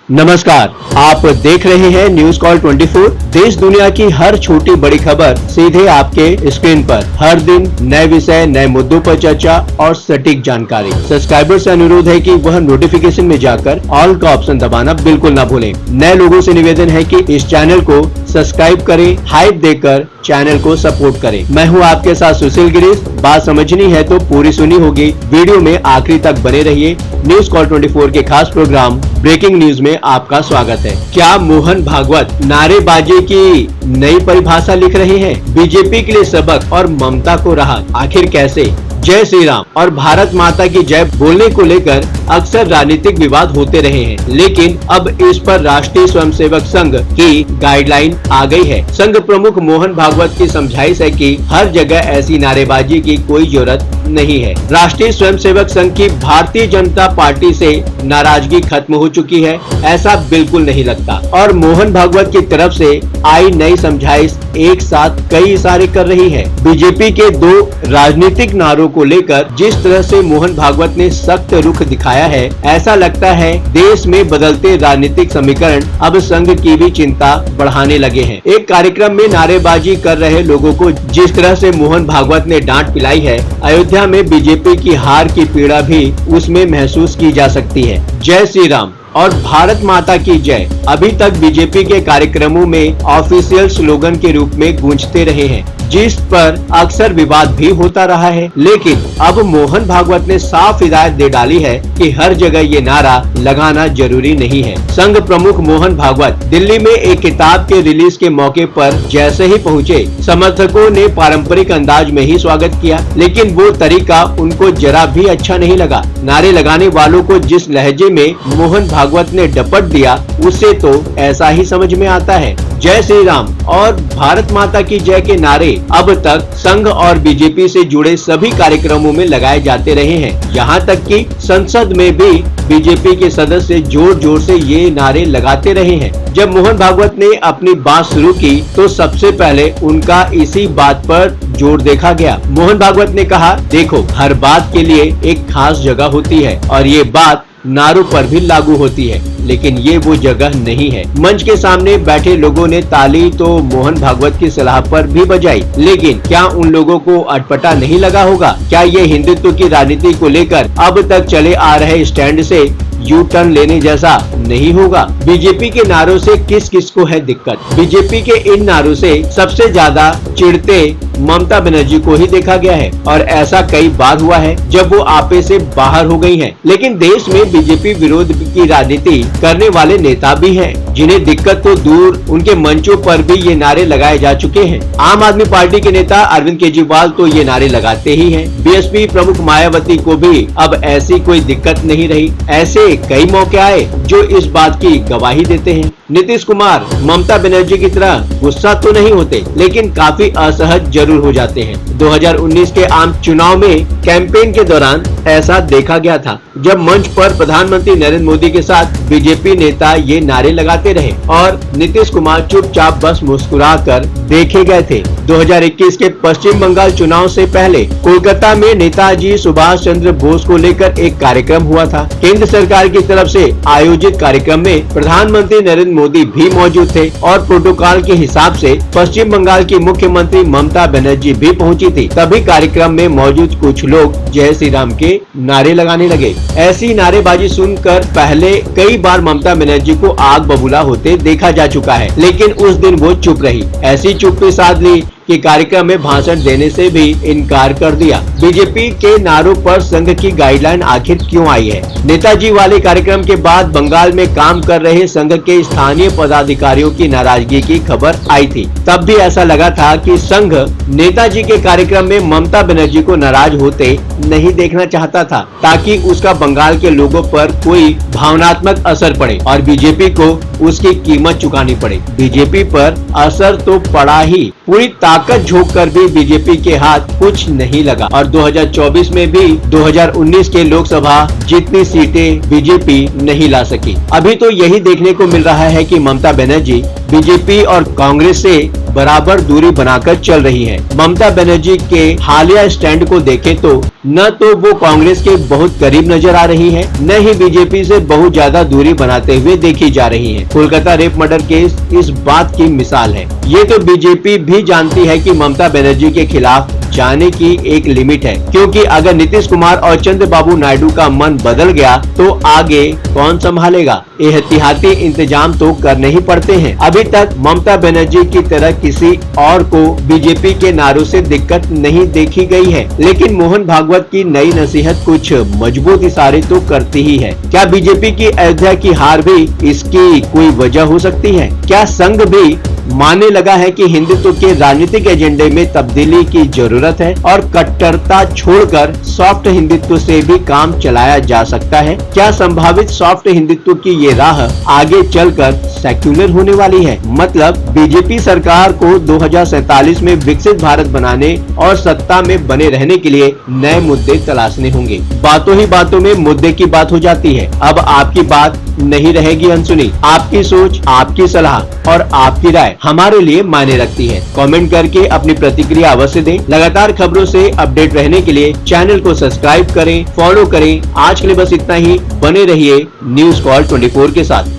नमस्कार, आप देख रहे हैं न्यूज कॉल 24। देश दुनिया की हर छोटी बड़ी खबर सीधे आपके स्क्रीन पर। हर दिन नए विषय, नए मुद्दों पर चर्चा और सटीक जानकारी। सब्सक्राइबर से अनुरोध है कि वह नोटिफिकेशन में जाकर ऑल का ऑप्शन दबाना बिल्कुल ना भूलें। नए लोगों से निवेदन है कि इस चैनल को सब्सक्राइब करें, हाइप देकर चैनल को सपोर्ट करें। मैं हूं आपके साथ सुशील गिरीश। बात समझनी है तो पूरी सुनी होगी। वीडियो में आखिरी तक बने रहिए। न्यूज कॉल 24 के खास प्रोग्राम ब्रेकिंग न्यूज में आपका स्वागत है। क्या मोहन भागवत नारेबाजी की नई परिभाषा लिख रहे हैं? बीजेपी के लिए सबक और ममता को राहत, आखिर कैसे? जय श्री राम और भारत माता की जय बोलने को लेकर अक्सर राजनीतिक विवाद होते रहे हैं, लेकिन अब इस पर राष्ट्रीय स्वयंसेवक संघ की गाइडलाइन आ गई है। संघ प्रमुख मोहन भागवत की समझाइश है कि हर जगह ऐसी नारेबाजी की कोई जरूरत नहीं है। राष्ट्रीय स्वयंसेवक संघ की भारतीय जनता पार्टी से नाराजगी खत्म हो चुकी है, ऐसा बिल्कुल नहीं लगता। और मोहन भागवत की तरफ से आई नई समझाइश एक साथ कई इशारे कर रही है। बीजेपी के दो राजनीतिक नारों को लेकर जिस तरह से मोहन भागवत ने सख्त रुख दिखाया है, ऐसा लगता है देश में बदलते राजनीतिक समीकरण अब संघ की भी चिंता बढ़ाने लगे हैं। एक कार्यक्रम में नारेबाजी कर रहे लोगों को जिस तरह से मोहन भागवत ने डांट पिलाई है, अयोध्या में बीजेपी की हार की पीड़ा भी उसमें महसूस की जा सकती है। जय श्री राम और भारत माता की जय अभी तक बीजेपी के कार्यक्रमों में ऑफिशियल स्लोगन के रूप में गूंजते रहे हैं, जिस पर अक्सर विवाद भी होता रहा है। लेकिन अब मोहन भागवत ने साफ हिदायत दे डाली है कि हर जगह ये नारा लगाना जरूरी नहीं है। संघ प्रमुख मोहन भागवत दिल्ली में एक किताब के रिलीज के मौके पर जैसे ही पहुंचे, समर्थकों ने पारंपरिक अंदाज में ही स्वागत किया, लेकिन वो तरीका उनको जरा भी अच्छा नहीं लगा। नारे लगाने वालों को जिस लहजे में मोहन भागवत ने डपट दिया, उससे तो ऐसा ही समझ में आता है। जय श्री राम और भारत माता की जय के नारे अब तक संघ और बीजेपी से जुड़े सभी कार्यक्रमों में लगाए जाते रहे हैं। यहाँ तक कि संसद में भी बीजेपी के सदस्य जोर जोर से ये नारे लगाते रहे हैं। जब मोहन भागवत ने अपनी बात शुरू की तो सबसे पहले उनका इसी बात पर जोर देखा गया। मोहन भागवत ने कहा, देखो, हर बात के लिए एक खास जगह होती है और ये बात नारों पर भी लागू होती है, लेकिन ये वो जगह नहीं है। मंच के सामने बैठे लोगों ने ताली तो मोहन भागवत की सलाह पर भी बजाई, लेकिन क्या उन लोगों को अटपटा नहीं लगा होगा? क्या ये हिंदुत्व की राजनीति को लेकर अब तक चले आ रहे स्टैंड से यू टर्न लेने जैसा नहीं होगा? बीजेपी के नारों से किस किस को है दिक्कत? बीजेपी के इन नारों से सबसे ज्यादा चिढ़ते ममता बनर्जी को ही देखा गया है और ऐसा कई बार हुआ है जब वो आपे से बाहर हो गई हैं। लेकिन देश में बीजेपी विरोध की राजनीति करने वाले नेता भी हैं, जिन्हें दिक्कत तो दूर उनके मंचों पर भी ये नारे लगाए जा चुके हैं। आम आदमी पार्टी के नेता अरविंद केजरीवाल तो ये नारे लगाते ही हैं। बीएसपी प्रमुख मायावती को भी अब ऐसी कोई दिक्कत नहीं रही। ऐसे कई मौके आए जो इस बात की गवाही देते हैं। नीतीश कुमार ममता बनर्जी की तरह गुस्सा तो नहीं होते, लेकिन काफी असहज जरूर हो जाते हैं। 2019 के आम चुनाव में कैंपेन के दौरान ऐसा देखा गया था, जब मंच पर प्रधानमंत्री नरेंद्र मोदी के साथ बीजेपी नेता ये नारे लगाते रहे और नीतीश कुमार चुपचाप बस मुस्कुराकर देखे गए थे। 2021 के पश्चिम बंगाल चुनाव से पहले कोलकाता में नेताजी सुभाष चंद्र बोस को लेकर एक कार्यक्रम हुआ था। केंद्र सरकार की तरफ से आयोजित कार्यक्रम में प्रधानमंत्री नरेंद्र मोदी भी मौजूद थे और प्रोटोकॉल के हिसाब से पश्चिम बंगाल की मुख्यमंत्री ममता बनर्जी भी पहुंची थी। तभी कार्यक्रम में मौजूद कुछ लोग जय श्री राम के नारे लगाने लगे। ऐसी नारेबाजी सुनकर पहले कई बार ममता बनर्जी को आग बबूला होते देखा जा चुका है, लेकिन उस दिन वो चुप रही। ऐसी चुप्पी साध ली कि कार्यक्रम में भाषण देने से भी इनकार कर दिया। बीजेपी के नारों पर संघ की गाइडलाइन आखिर क्यों आई है? नेताजी वाले कार्यक्रम के बाद बंगाल में काम कर रहे संघ के स्थानीय पदाधिकारियों की नाराजगी की खबर आई थी। तब भी ऐसा लगा था कि संघ नेताजी के कार्यक्रम में ममता बनर्जी को नाराज होते नहीं देखना चाहता था, ताकि उसका बंगाल के लोगों पर कोई भावनात्मक असर पड़े और बीजेपी को उसकी कीमत चुकानी पड़े। बीजेपी पर असर तो पड़ा ही, पूरी ताकत झोंक कर भी बीजेपी के हाथ कुछ नहीं लगा और 2024 में भी 2019 के लोकसभा जितनी सीटें बीजेपी नहीं ला सकी। अभी तो यही देखने को मिल रहा है कि ममता बनर्जी बीजेपी और कांग्रेस से बराबर दूरी बनाकर चल रही है। ममता बनर्जी के हालिया स्टैंड को देखें तो न तो वो कांग्रेस के बहुत करीब नजर आ रही है, न ही बीजेपी से बहुत ज्यादा दूरी बनाते हुए देखी जा रही है। कोलकाता रेप मर्डर केस इस बात की मिसाल है। ये तो बीजेपी भी जानती है कि ममता बनर्जी के खिलाफ जाने की एक लिमिट है, क्योंकि अगर नीतीश कुमार और चंद्रबाबू नायडू का मन बदल गया तो आगे कौन संभालेगा। एहतियाती इंतजाम तो करने ही पड़ते हैं। अभी तक ममता बनर्जी की तरह किसी और को बीजेपी के नारों से दिक्कत नहीं देखी गई है, लेकिन मोहन भागवत की नई नसीहत कुछ मजबूत इशारे तो करती ही है। क्या बीजेपी की अयोध्या की हार भी इसकी कोई वजह हो सकती है? क्या संघ भी मानने लगा है कि हिंदुत्व के राजनीतिक एजेंडे में तब्दीली की जरूरत है और कट्टरता छोड़कर सॉफ्ट हिंदुत्व से भी काम चलाया जा सकता है? क्या संभावित सॉफ्ट हिंदुत्व की ये राह आगे चलकर सेक्युलर होने वाली है? मतलब बीजेपी सरकार को 2047 में विकसित भारत बनाने और सत्ता में बने रहने के लिए नए मुद्दे तलाशने होंगे। बातों ही बातों में मुद्दे की बात हो जाती है। अब आपकी बात नहीं रहेगी अनसुनी। आपकी सोच, आपकी सलाह और आपकी राय हमारे लिए मायने रखती है। कमेंट करके अपनी प्रतिक्रिया अवश्य दें। लगातार खबरों से अपडेट रहने के लिए चैनल को सब्सक्राइब करें, फॉलो करें। आज के लिए बस इतना ही। बने रहिए न्यूज़ कॉल 24 के साथ।